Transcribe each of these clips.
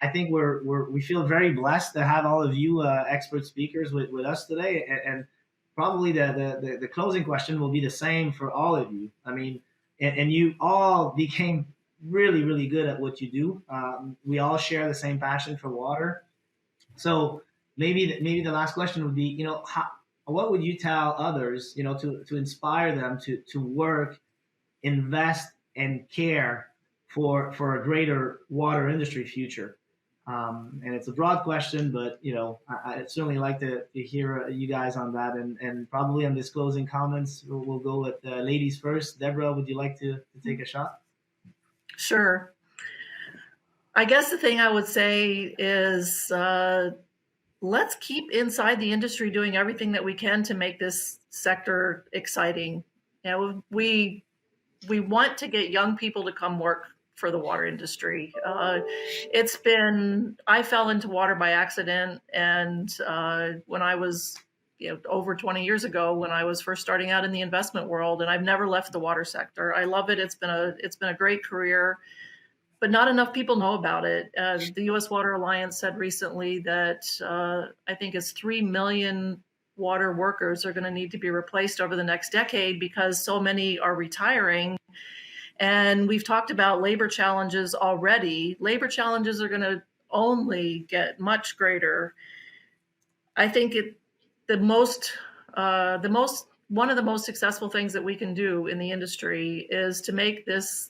I think we feel very blessed to have all of you expert speakers with us today, and probably the closing question will be the same for all of you. I mean, and you all became really really good at what you do. We all share the same passion for water. So maybe the last question would be, what would you tell others, to inspire them to work, invest, and care for a greater water industry future? And it's a broad question, but I'd certainly like to hear you guys on that, and probably on this closing comments, we'll go with ladies first. Deborah, would you like to take a shot? Sure. I guess the thing I would say is let's keep inside the industry doing everything that we can to make this sector exciting. We want to get young people to come work for the water industry. I fell into water by accident, and when I was over 20 years ago, when I was first starting out in the investment world, and I've never left the water sector. I love it. It's been a great career, but not enough people know about it. The U.S. Water Alliance said recently that I think it's 3 million water workers are going to need to be replaced over the next decade because so many are retiring. And we've talked about labor challenges already. Labor challenges are going to only get much greater. I think one of the most successful things that we can do in the industry is to make this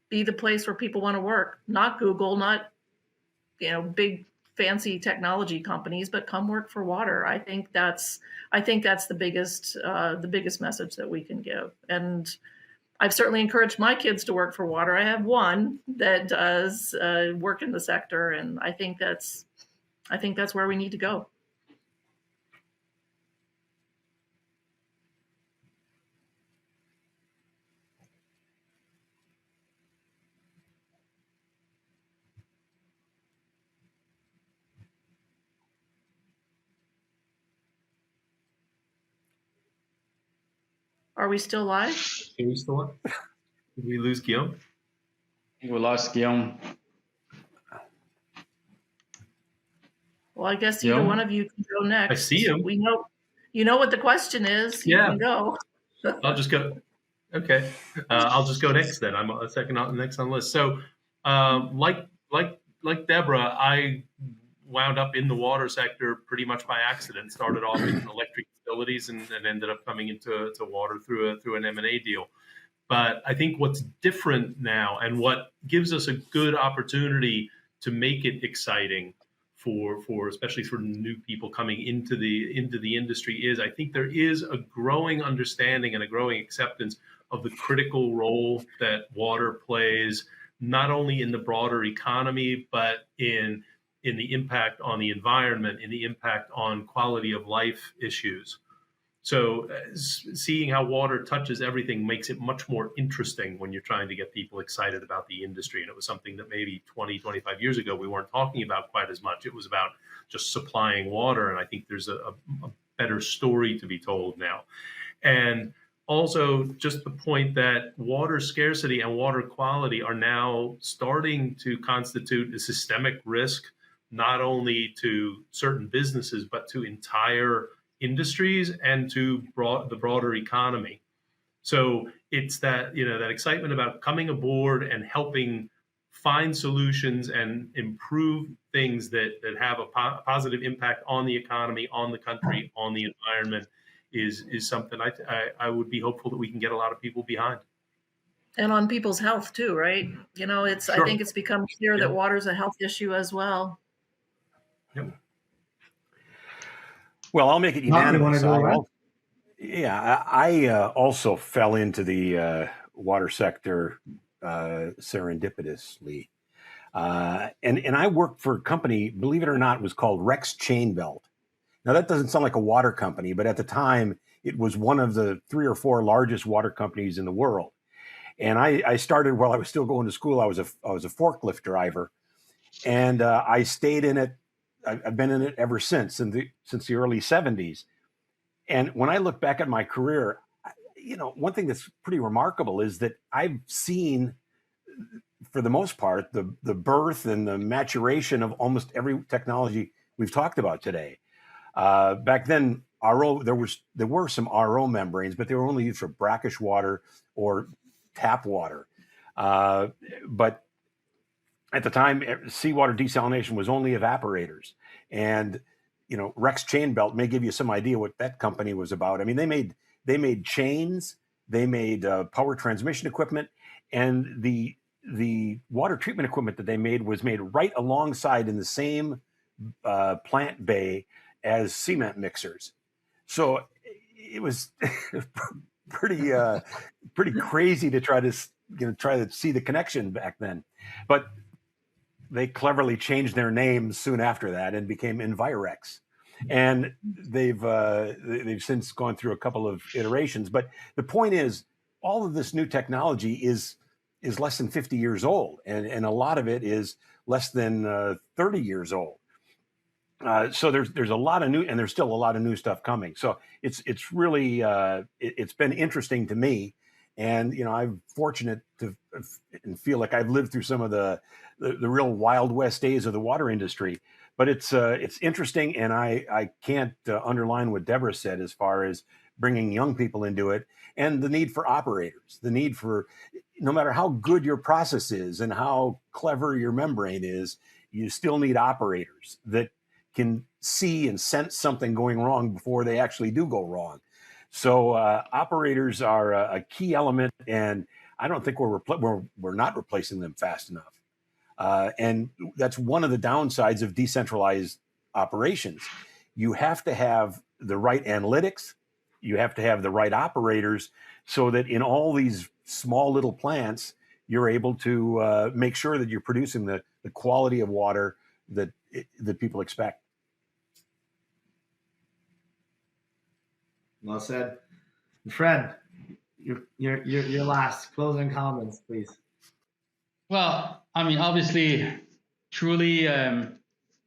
be the place where people want to work, not Google, not big fancy technology companies, but come work for water. I think that's the biggest message that we can give. And I've certainly encouraged my kids to work for water. I have one that does work in the sector, and I think that's where we need to go. Are we still live? Are we still on? Did we lose Guillaume? We lost Guillaume. Well, I guess either one of you can go next. I see him. We know, what the question is. You can go. I'll just go. Okay, I'll just go next then. I'm a second next on the list. So, like Deborah, I wound up in the water sector pretty much by accident. Started off in electric utilities and ended up coming into water through an M&A deal. But I think what's different now, and what gives us a good opportunity to make it exciting for especially for new people coming into the industry, is I think there is a growing understanding and a growing acceptance of the critical role that water plays, not only in the broader economy, but in the impact on the environment, in the impact on quality of life issues. So seeing how water touches everything makes it much more interesting when you're trying to get people excited about the industry. And it was something that maybe 20, 25 years ago, we weren't talking about quite as much. It was about just supplying water. And I think there's a better story to be told now. And also just the point that water scarcity and water quality are now starting to constitute a systemic risk, not only to certain businesses, but to entire industries and to the broader economy. So it's that, that excitement about coming aboard and helping find solutions and improve things that have a positive impact on the economy, on the country, on the environment is something I would be hopeful that we can get a lot of people behind. And on people's health too, right? Sure. I think it's become clear that water is a health issue as well. Yep. Well, I'll make it unanimous. I also fell into the water sector serendipitously. And I worked for a company, believe it or not, was called Rex Chainbelt. Now, that doesn't sound like a water company, but at the time, it was one of the 3 or 4 largest water companies in the world. And I started while I was still going to school. I was a forklift driver, and I stayed in it. I've been in it ever since the early 70s. And when I look back at my career, one thing that's pretty remarkable is that I've seen for the most part, the birth and the maturation of almost every technology we've talked about today. Back then, there were some RO membranes, but they were only used for brackish water or tap water. But at the time, seawater desalination was only evaporators. And Rex Chain Belt may give you some idea what that company was about. I mean, they made chains, they made power transmission equipment, and the water treatment equipment that they made was made right alongside in the same plant bay as cement mixers. So it was pretty crazy to try to see the connection back then. But they cleverly changed their names soon after that and became Envirex. And they've since gone through a couple of iterations. But the point is, all of this new technology is less than 50 years old, and a lot of it is less than 30 years old. So there's a lot of new, and there's still a lot of new stuff coming. So it's really it's been interesting to me, and I'm fortunate to and feel like I've lived through some of the real Wild West days of the water industry. But it's interesting, and I can't underline what Deborah said as far as bringing young people into it, and the need for operators, the need for, no matter how good your process is and how clever your membrane is, you still need operators that can see and sense something going wrong before they actually do go wrong. So operators are a key element, and I don't think we're not replacing them fast enough. And that's one of the downsides of decentralized operations. You have to have the right analytics, you have to have the right operators, so that in all these small little plants, you're able to make sure that you're producing the quality of water that people expect. Well said. Fred, your last closing comments, please. Well, I mean, obviously, truly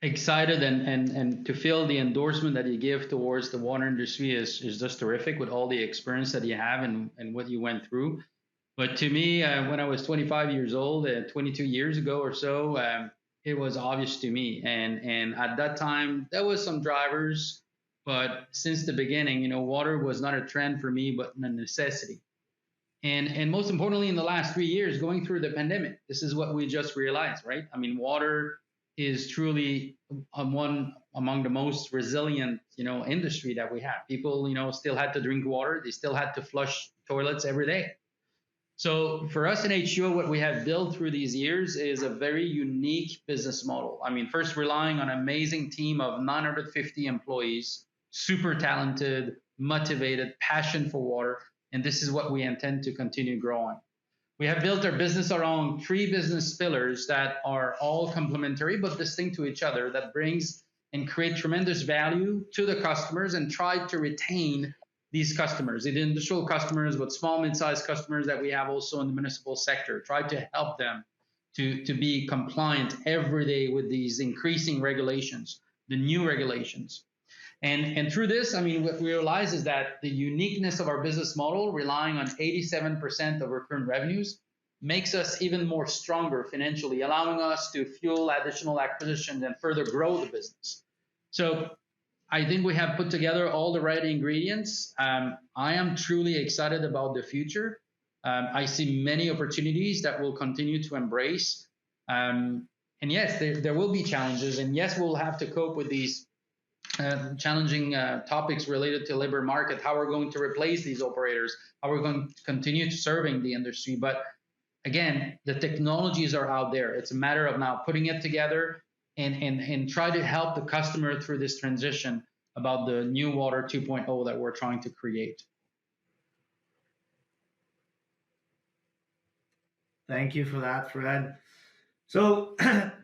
excited and to feel the endorsement that you give towards the water industry is just terrific, with all the experience that you have and what you went through. But to me, when I was 25 years old, 22 years ago or so, it was obvious to me. And at that time, there was some drivers, but since the beginning, water was not a trend for me, but a necessity. And most importantly, in the last 3 years, going through the pandemic, this is what we just realized, right? I mean, water is truly one among the most resilient, industry that we have. People, still had to drink water. They still had to flush toilets every day. So for us in H2O, what we have built through these years is a very unique business model. I mean, first relying on an amazing team of 950 employees, super talented, motivated, passion for water. And this is what we intend to continue growing. We have built our business around 3 business pillars that are all complementary but distinct to each other, that brings and create tremendous value to the customers and try to retain these customers, the industrial customers, but small, mid-sized customers that we have also in the municipal sector, try to help them to be compliant every day with these increasing regulations, the new regulations. And through this, I mean, what we realize is that the uniqueness of our business model, relying on 87% of recurrent revenues, makes us even more stronger financially, allowing us to fuel additional acquisitions and further grow the business. So I think we have put together all the right ingredients. I am truly excited about the future. I see many opportunities that we'll continue to embrace. And yes, there will be challenges. And yes, we'll have to cope with these challenging topics related to labor market, how we're going to replace these operators, how we're going to continue serving the industry. But again, the technologies are out there. It's a matter of now putting it together and try to help the customer through this transition about the new Water 2.0 that we're trying to create. Thank you for that, Fred. So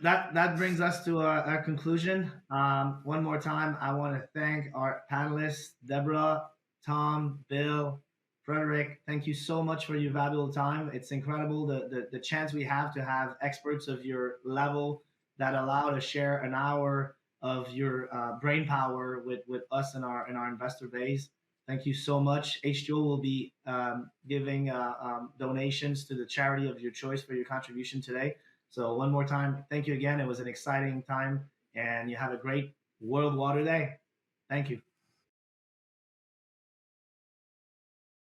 that brings us to our conclusion. One more time, I want to thank our panelists, Deborah, Tom, Bill, Frederick. Thank you so much for your valuable time. It's incredible the chance we have to have experts of your level that allow to share an hour of your brain power with us and our investor base. Thank you so much. H2O will be giving donations to the charity of your choice for your contribution today. So one more time, thank you again. It was an exciting time, and you have a great World Water Day. Thank you.